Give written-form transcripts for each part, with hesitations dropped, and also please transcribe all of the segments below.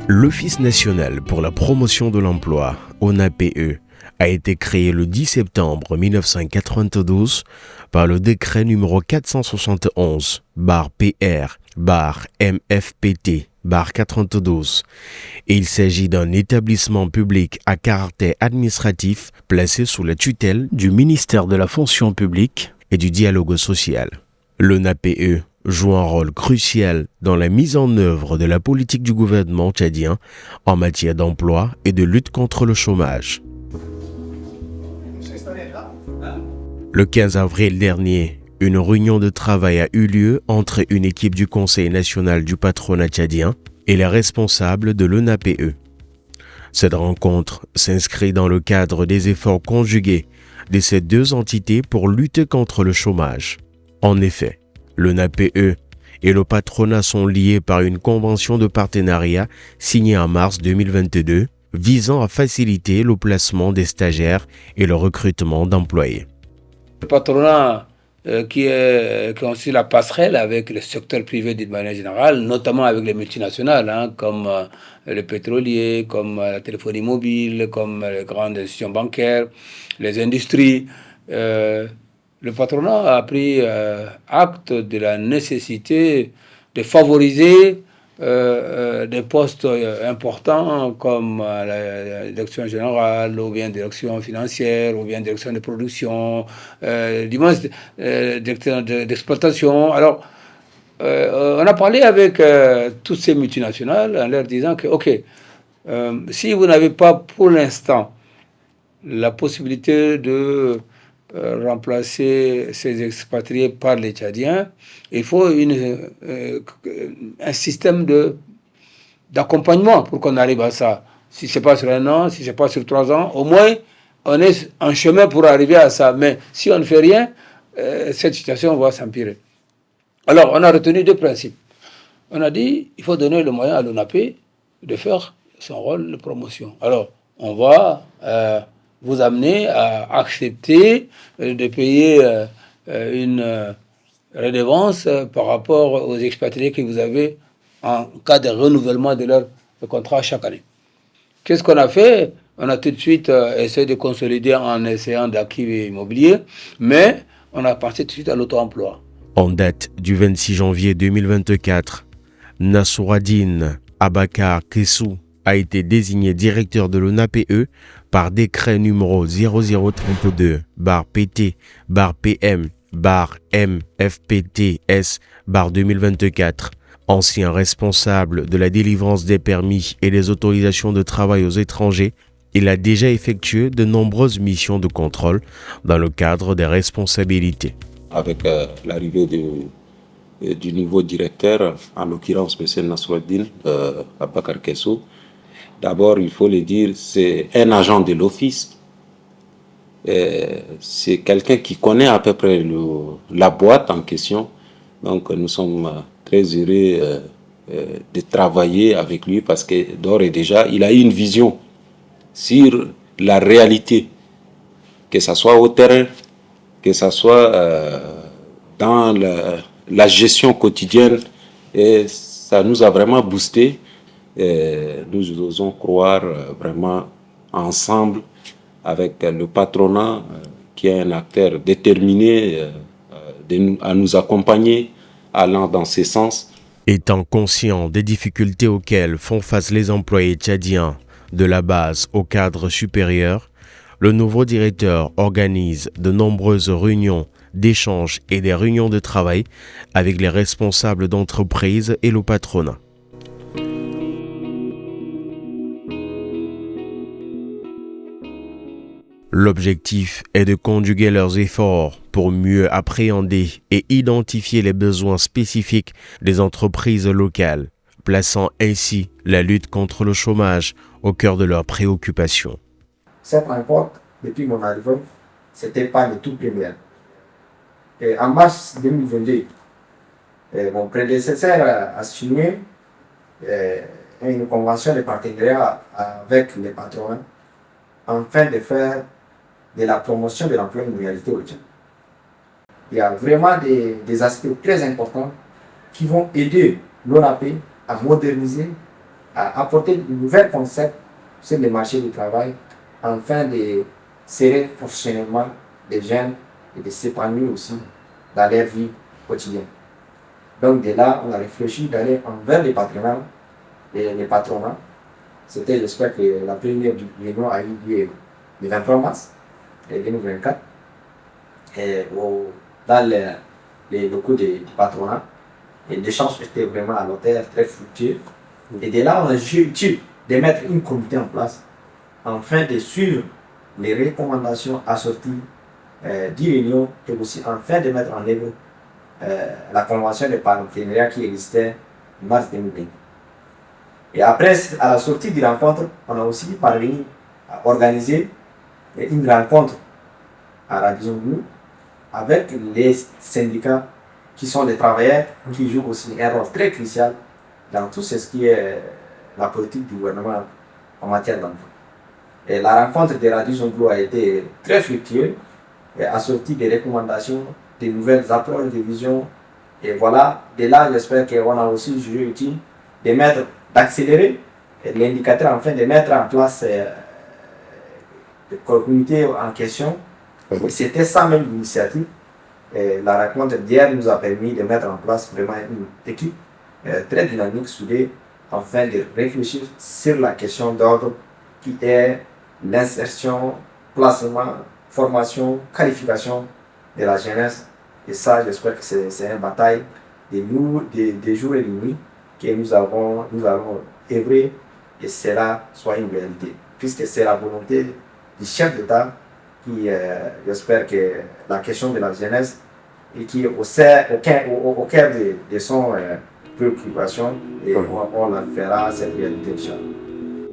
L'Office national pour la promotion de l'emploi, ONAPE, a été créé le 10 septembre 1992 par le décret numéro 460-PR-MFPT-92. Et il s'agit d'un établissement public à caractère administratif placé sous la tutelle du ministère de la fonction publique et du dialogue social. L'ONAPE joue un rôle crucial dans la mise en œuvre de la politique du gouvernement tchadien en matière d'emploi et de lutte contre le chômage. Le 15 avril dernier, une réunion de travail a eu lieu entre une équipe du Conseil national du patronat tchadien et les responsables de l'ONAPE. Cette rencontre s'inscrit dans le cadre des efforts conjugués de ces deux entités pour lutter contre le chômage. En effet, l'ONAPE et le patronat sont liés par une convention de partenariat signée en mars 2022 visant à faciliter le placement des stagiaires et le recrutement d'employés. Le patronat qui est aussi la passerelle avec le secteur privé d'une manière générale, notamment avec les multinationales, comme le pétrolier, comme la téléphonie mobile, comme les grandes institutions bancaires, les industries. Le patronat a pris acte de la nécessité de favoriser des postes importants comme la direction générale, ou bien direction financière, ou bien direction de production, direction d'exploitation. Alors, on a parlé avec toutes ces multinationales en leur disant que, OK, si vous n'avez pas pour l'instant la possibilité de remplacer ces expatriés par les Tchadiens, il faut un système d'accompagnement pour qu'on arrive à ça. Si ce n'est pas sur 1 an, si ce n'est pas sur 3 ans, au moins on est en chemin pour arriver à ça. Mais si on ne fait rien, cette situation va s'empirer. Alors on a retenu 2 principes. On a dit il faut donner le moyen à l'ONAPE de faire son rôle de promotion. Alors on va vous amener à accepter de payer une redevance par rapport aux expatriés que vous avez en cas de renouvellement de leur contrat chaque année. Qu'est-ce qu'on a fait? On a tout de suite essayé de consolider en essayant d'acquis immobilier, mais on a pensé tout de suite à l'auto-emploi. En date du 26 janvier 2024, Nassouradine Abakar Kessou a été désigné directeur de l'ONAPE par décret numéro 0032-PT-PM-MFPTS-2024, ancien responsable de la délivrance des permis et des autorisations de travail aux étrangers. Il a déjà effectué de nombreuses missions de contrôle dans le cadre des responsabilités. Avec l'arrivée du nouveau directeur, en l'occurrence M. Nassouradine Abakar Kessou, d'abord, il faut le dire, c'est un agent de l'office. C'est quelqu'un qui connaît à peu près la boîte en question. Donc, nous sommes très heureux de travailler avec lui parce que d'ores et déjà, il a eu une vision sur la réalité, que ce soit au terrain, que ce soit dans la gestion quotidienne. Et ça nous a vraiment boosté. Nous osons croire vraiment ensemble avec le patronat qui est un acteur déterminé à nous accompagner allant dans ce sens. Étant conscient des difficultés auxquelles font face les employés tchadiens de la base au cadre supérieur, le nouveau directeur organise de nombreuses réunions d'échange et des réunions de travail avec les responsables d'entreprise et le patronat. L'objectif est de conjuguer leurs efforts pour mieux appréhender et identifier les besoins spécifiques des entreprises locales, plaçant ainsi la lutte contre le chômage au cœur de leurs préoccupations. Cette rencontre, depuis mon arrivée, ce n'était pas le tout premier. Et en mars 2022, mon prédécesseur a signé une convention de partenariat avec les patrons afin de faire de la promotion de l'emploi une réalité au Tchad. Il y a vraiment des aspects très importants qui vont aider l'ONAPE à moderniser à apporter de nouveaux concepts sur le marché du travail afin de serrer professionnellement les jeunes et de s'épanouir aussi dans leur vie quotidienne. Donc de là, on a réfléchi d'aller envers les patronats. Les patronats. C'était, j'espère que la première réunion a eu lieu le 23 mars 2024 dans les locaux du patronat. Et l'échange était vraiment à l'hôtel, très fructueux. Et de là, on a jugé utile de mettre une comité en place afin de suivre les recommandations assorties d'une réunion et aussi afin de mettre en œuvre la convention de partenariat qui existait en mars 2020. Et après, à la sortie de la rencontre, on a aussi parvenu à organiser une rencontre à Radisson-Blu avec les syndicats qui sont des travailleurs qui jouent aussi un rôle très crucial dans tout ce qui est la politique du gouvernement en matière d'emploi. Et la rencontre de Radisson-Blu a été très fructueuse et assortie des recommandations, de nouvelles approches de vision. Et voilà, de là, j'espère qu'on a aussi jugé utile d'accélérer l'indicateur afin de mettre en place le comité en question. C'était ça même l'initiative. La rencontre d'hier nous a permis de mettre en place vraiment une équipe très dynamique, soudée, afin de réfléchir sur la question d'ordre qui est l'insertion, placement, formation, qualification de la jeunesse. Et ça, j'espère que c'est une bataille des jours et des nuits que nous allons œuvrer et cela soit une réalité. Puisque c'est la volonté du chef d'État qui, j'espère que la question de la jeunesse et qui est au cœur de son préoccupation et on la fera cette réalité.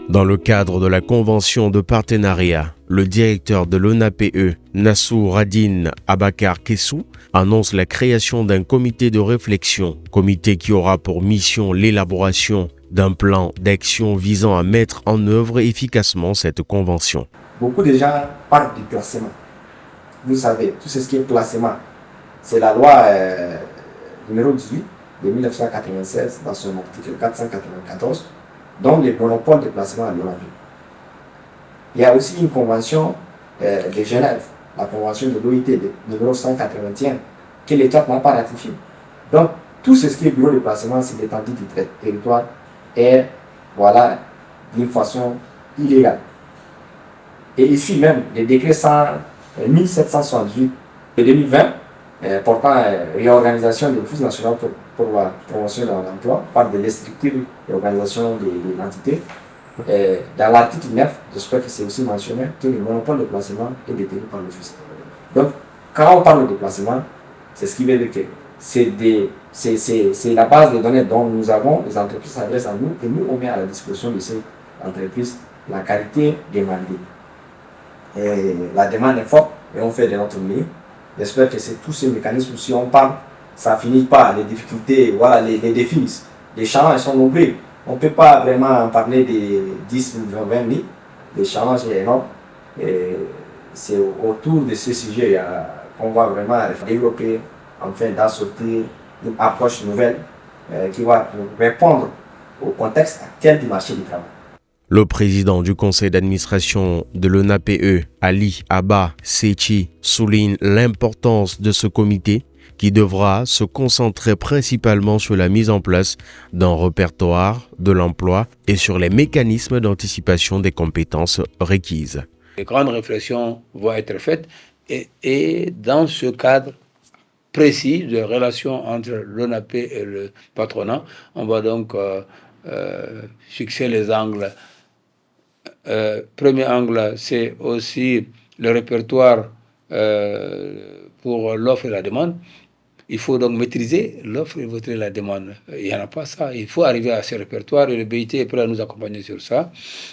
Dans le cadre de la convention de partenariat, le directeur de l'ONAPE, Nassouradine Abakar Kessou, annonce la création d'un comité de réflexion, comité qui aura pour mission l'élaboration d'un plan d'action visant à mettre en œuvre efficacement cette convention. Beaucoup de gens parlent du placement. Vous savez, tout ce qui est placement, c'est la loi numéro 18 de 1996 dans son article 494, dont le monopole de placement à l'ONAPE. Il y a aussi une convention de Genève, la convention de l'OIT numéro 181, que l'État n'a pas ratifiée. Donc, tout ce qui est bureau de placement sur l'étendue du territoire est, voilà, d'une façon illégale. Et ici même, le décret 1768 de 2020, portant réorganisation de l'Office national pour la promotion de l'emploi par des structures et organisations de l'entité. Dans l'article 9, j'espère que c'est aussi mentionné que le monopole de placement est détenu par l'Office. Donc, quand on parle de placement, c'est ce qui veut dire que c'est la base de données dont nous avons, les entreprises s'adressent à nous et nous on met à la disposition de ces entreprises la qualité demandée. Et la demande est forte et on fait de notre mieux. J'espère que c'est tous ces mécanismes, si on parle, ça finit pas. Les difficultés, voilà, les défis, les challenges sont nombreux. On ne peut pas vraiment parler de 10 000, 20 000. Les challenges sont énormes. Et c'est autour de ce sujet qu'on va vraiment développer, afin d'assortir une approche nouvelle qui va répondre au contexte actuel du marché du travail. Le président du conseil d'administration de l'ONAPE, Ali Abba Sechi, souligne l'importance de ce comité qui devra se concentrer principalement sur la mise en place d'un répertoire de l'emploi et sur les mécanismes d'anticipation des compétences requises. Les grandes réflexions vont être faites et dans ce cadre précis de relation entre l'ONAPE et le patronat, on va donc fixer les angles. Premier angle, c'est aussi le répertoire pour l'offre et la demande. Il faut donc maîtriser l'offre et la demande. Il n'y en a pas ça. Il faut arriver à ce répertoire et le BIT est prêt à nous accompagner sur ça.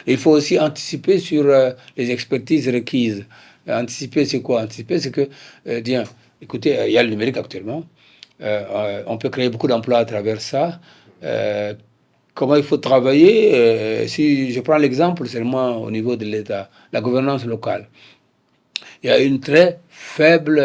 Et il faut aussi anticiper sur les expertises requises. Anticiper, c'est quoi? Anticiper, c'est que, écoutez, il y a le numérique actuellement. On peut créer beaucoup d'emplois à travers ça. Comment il faut travailler, si je prends l'exemple seulement au niveau de l'État, la gouvernance locale. Il y a une très faible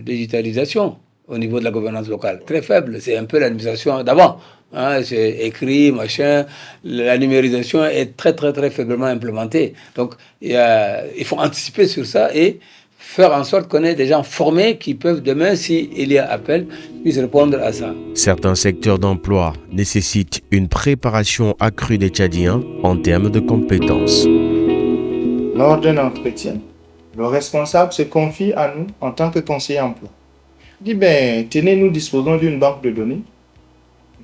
digitalisation au niveau de la gouvernance locale, très faible. C'est un peu l'administration d'avant. hein, c'est écrit, machin. La numérisation est très, très, très faiblement implémentée. Donc, il faut anticiper sur ça et faire en sorte qu'on ait des gens formés qui peuvent demain, s'il y a appel, puissent répondre à ça. Certains secteurs d'emploi nécessitent une préparation accrue des Tchadiens en termes de compétences. Lors d'un entretien, le responsable se confie à nous en tant que conseiller emploi. Il dit, tenez, nous disposons d'une banque de données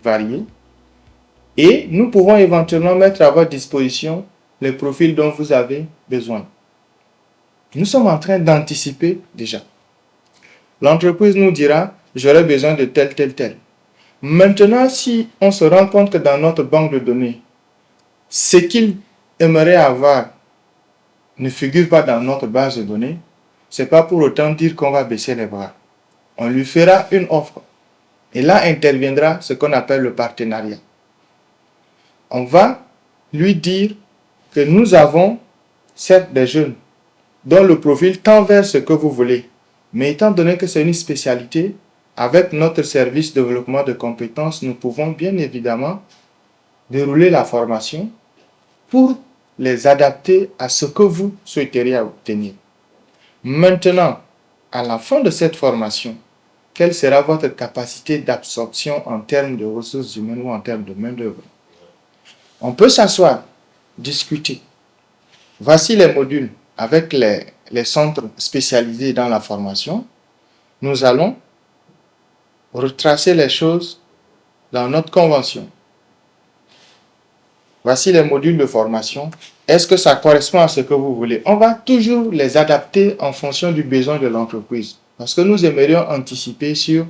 variée et nous pouvons éventuellement mettre à votre disposition les profils dont vous avez besoin. Nous sommes en train d'anticiper déjà. L'entreprise nous dira, j'aurai besoin de tel, tel, tel. Maintenant, si on se rend compte que dans notre banque de données, ce qu'il aimerait avoir ne figure pas dans notre base de données, ce n'est pas pour autant dire qu'on va baisser les bras. On lui fera une offre. Et là interviendra ce qu'on appelle le partenariat. On va lui dire que nous avons certes des jeunes dont le profil tend vers ce que vous voulez. Mais étant donné que c'est une spécialité, avec notre service de développement de compétences, nous pouvons bien évidemment dérouler la formation pour les adapter à ce que vous souhaiteriez obtenir. Maintenant, à la fin de cette formation, quelle sera votre capacité d'absorption en termes de ressources humaines ou en termes de main-d'œuvre? On peut s'asseoir, discuter. Voici les modules avec les centres spécialisés dans la formation. Nous allons retracer les choses dans notre convention. Voici les modules de formation. Est-ce que ça correspond à ce que vous voulez? On va toujours les adapter en fonction du besoin de l'entreprise. Parce que nous aimerions anticiper sur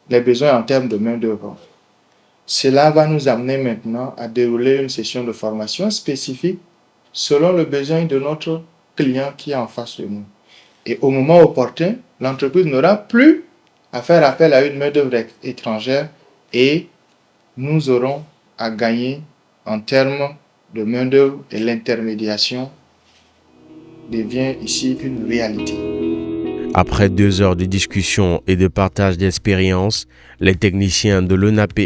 les besoins en termes de main-d'œuvre. Cela va nous amener maintenant à dérouler une session de formation spécifique selon le besoin de notre client qui est en face de nous. Et au moment opportun, l'entreprise n'aura plus à faire appel à une main-d'œuvre étrangère et nous aurons à gagner en termes de main-d'œuvre et l'intermédiation devient ici une réalité. Après 2 heures de discussion et de partage d'expériences, les techniciens de l'ENAPE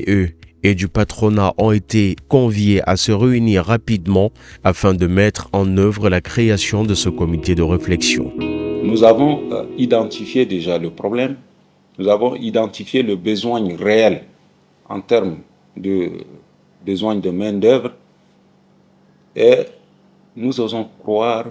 et du patronat ont été conviés à se réunir rapidement afin de mettre en œuvre la création de ce comité de réflexion. Nous avons identifié déjà le problème, nous avons identifié le besoin réel en termes de besoin de main-d'œuvre et nous osons croire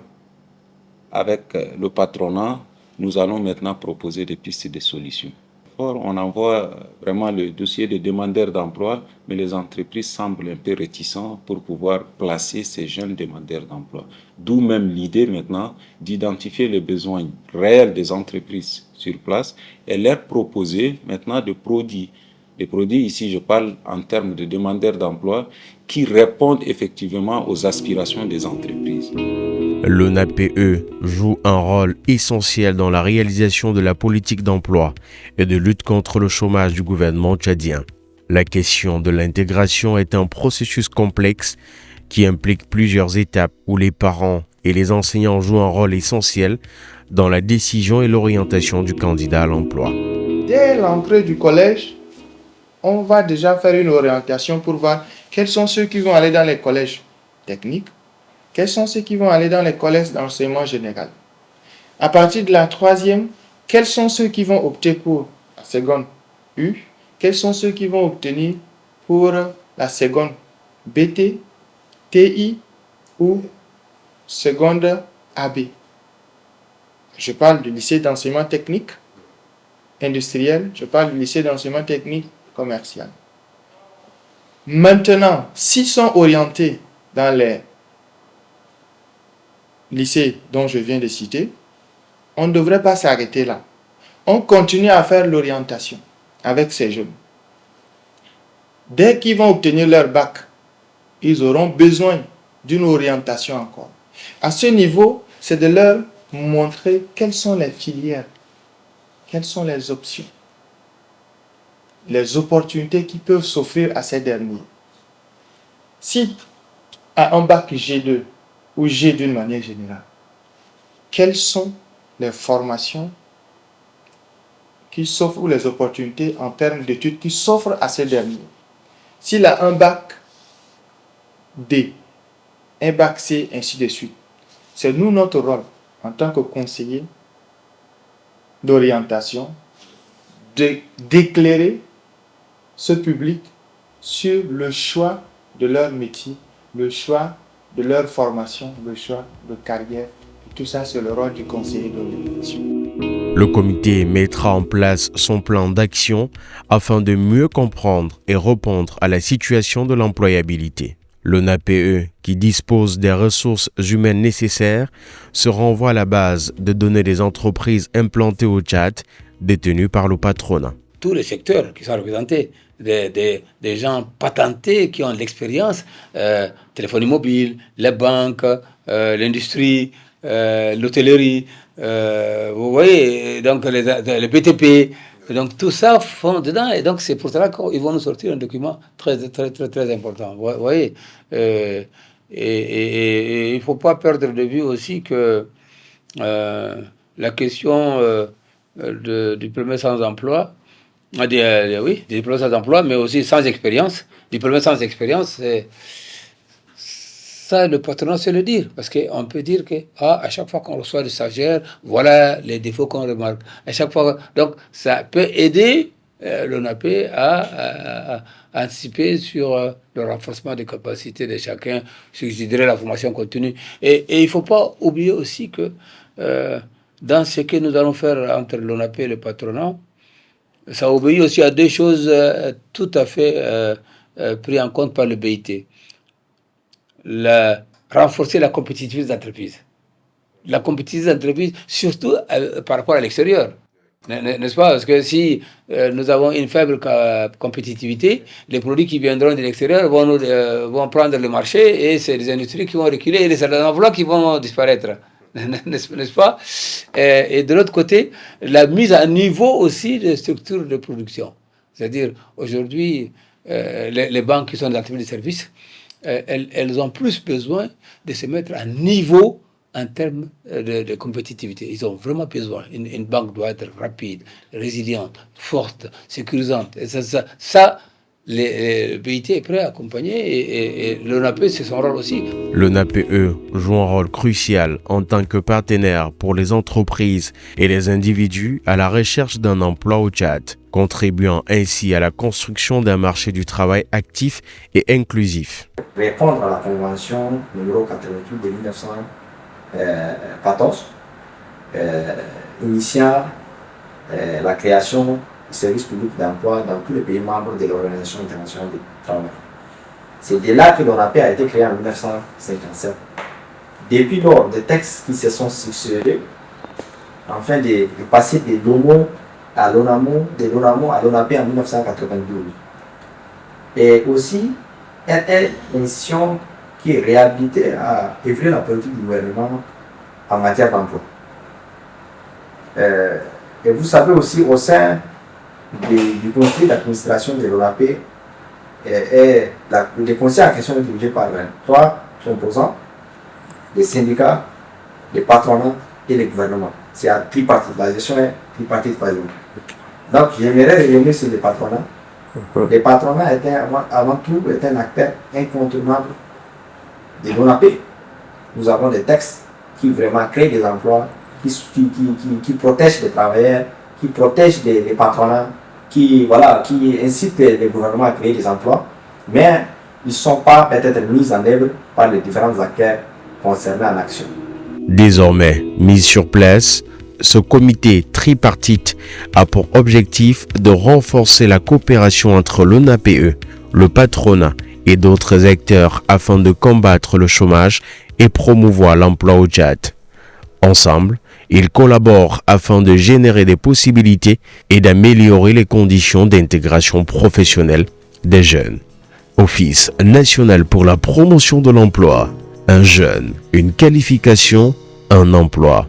avec le patronat, nous allons maintenant proposer des pistes de solutions. On envoie vraiment le dossier des demandeurs d'emploi, mais les entreprises semblent un peu réticentes pour pouvoir placer ces jeunes demandeurs d'emploi. D'où même l'idée maintenant d'identifier les besoins réels des entreprises sur place et leur proposer maintenant des produits. Les produits, ici je parle en termes de demandeurs d'emploi, qui répondent effectivement aux aspirations des entreprises. L'ONAPE joue un rôle essentiel dans la réalisation de la politique d'emploi et de lutte contre le chômage du gouvernement tchadien. La question de l'intégration est un processus complexe qui implique plusieurs étapes où les parents et les enseignants jouent un rôle essentiel dans la décision et l'orientation du candidat à l'emploi. Dès l'entrée du collège, on va déjà faire une orientation pour voir quels sont ceux qui vont aller dans les collèges techniques, quels sont ceux qui vont aller dans les collèges d'enseignement général. À partir de la 3e, quels sont ceux qui vont opter pour la seconde U, quels sont ceux qui vont obtenir pour la seconde BT, TI ou seconde AB. Je parle du lycée d'enseignement technique industriel, je parle du lycée d'enseignement technique commercial. Maintenant, s'ils sont orientés dans les lycées dont je viens de citer, on ne devrait pas s'arrêter là. On continue à faire l'orientation avec ces jeunes. Dès qu'ils vont obtenir leur bac, ils auront besoin d'une orientation encore. À ce niveau, c'est de leur montrer quelles sont les filières, quelles sont les options, les opportunités qui peuvent s'offrir à ces derniers. Si à un bac G2 ou G d'une manière générale, quelles sont les formations qui s'offrent ou les opportunités en termes d'études qui s'offrent à ces derniers? S'il a un bac D, un bac C, ainsi de suite, c'est nous notre rôle en tant que conseiller d'orientation d'éclairer ce public sur le choix de leur métier, le choix de leur formation, le choix de carrière. Et tout ça, c'est le rôle du conseiller d'orientation. Le comité mettra en place son plan d'action afin de mieux comprendre et répondre à la situation de l'employabilité. L'ONAPE, qui dispose des ressources humaines nécessaires, se renvoie à la base de données des entreprises implantées au Tchad, détenues par le patronat. Tous les secteurs qui sont représentés, des gens patentés qui ont de l'expérience, téléphonie mobile, les banques, l'industrie, l'hôtellerie, vous voyez, donc les BTP, donc tout ça font dedans, et donc c'est pour cela qu'ils vont nous sortir un document très important, vous voyez. Et il ne faut pas perdre de vue aussi que la question diplômé sans emploi, oui, diplômé sans emploi, mais aussi sans expérience. Diplômé sans expérience, ça, le patronat sait le dire, parce qu'on peut dire que à chaque fois qu'on reçoit des stagiaires, voilà les défauts qu'on remarque. À chaque fois, donc ça peut aider l'ONAPE à anticiper sur le renforcement des capacités de chacun, je dirais la formation continue. Et il ne faut pas oublier aussi que dans ce que nous allons faire entre l'ONAPE et le patronat, ça obéit aussi à deux choses tout à fait prises en compte par le BIT. Renforcer la compétitivité des entreprises. La compétitivité des entreprises, surtout par rapport à l'extérieur. N'est-ce pas? Parce que si nous avons une faible compétitivité, les produits qui viendront de l'extérieur vont prendre le marché et c'est les industries qui vont reculer et les emplois qui vont disparaître. N'est-ce pas? Et de l'autre côté, la mise à niveau aussi des structures de production. C'est-à-dire, aujourd'hui, les banques qui sont des entreprises de services, elles ont plus besoin de se mettre à niveau en termes de compétitivité. Ils ont vraiment besoin. Une banque doit être rapide, résiliente, forte, sécurisante. Et ça le BIT est prêt à accompagner et l'ONAPE, c'est son rôle aussi. L'ONAPE joue un rôle crucial en tant que partenaire pour les entreprises et les individus à la recherche d'un emploi au Tchad, contribuant ainsi à la construction d'un marché du travail actif et inclusif. Répondre à la convention numéro 88 de 1914, initiant la création service public d'emploi dans tous les pays membres de l'Organisation internationale du travail. C'est de là que l'ONAPE a été créé en 1957. Depuis lors, des textes qui se sont succédés, afin de passer de l'ONAMO à l'ONAPE en 1992. Et aussi, elle est une mission qui est réhabilitée à œuvrer la politique du gouvernement en matière d'emploi. Et vous savez aussi, au sein du conseil d'administration de l'ONAPE, le conseil en question est dirigé par trois composants, les syndicats, les patronats et les gouvernements. C'est à tripartite, la gestion est tripartite. Donc j'aimerais revenir sur les patronats. Les patronats étaient avant tout un acteur incontournable de l'ONAPE. Nous avons des textes qui vraiment créent des emplois, qui protègent les travailleurs, qui protègent les patronats, qui incitent les gouvernements à créer des emplois, mais ils ne sont pas peut-être mis en œuvre par les différents acteurs concernés en action. Désormais mis sur place, ce comité tripartite a pour objectif de renforcer la coopération entre l'ONAPE, le patronat et d'autres acteurs afin de combattre le chômage et promouvoir l'emploi au Tchad. Ensemble, ils collaborent afin de générer des possibilités et d'améliorer les conditions d'intégration professionnelle des jeunes. Office national pour la promotion de l'emploi. Un jeune, une qualification, un emploi.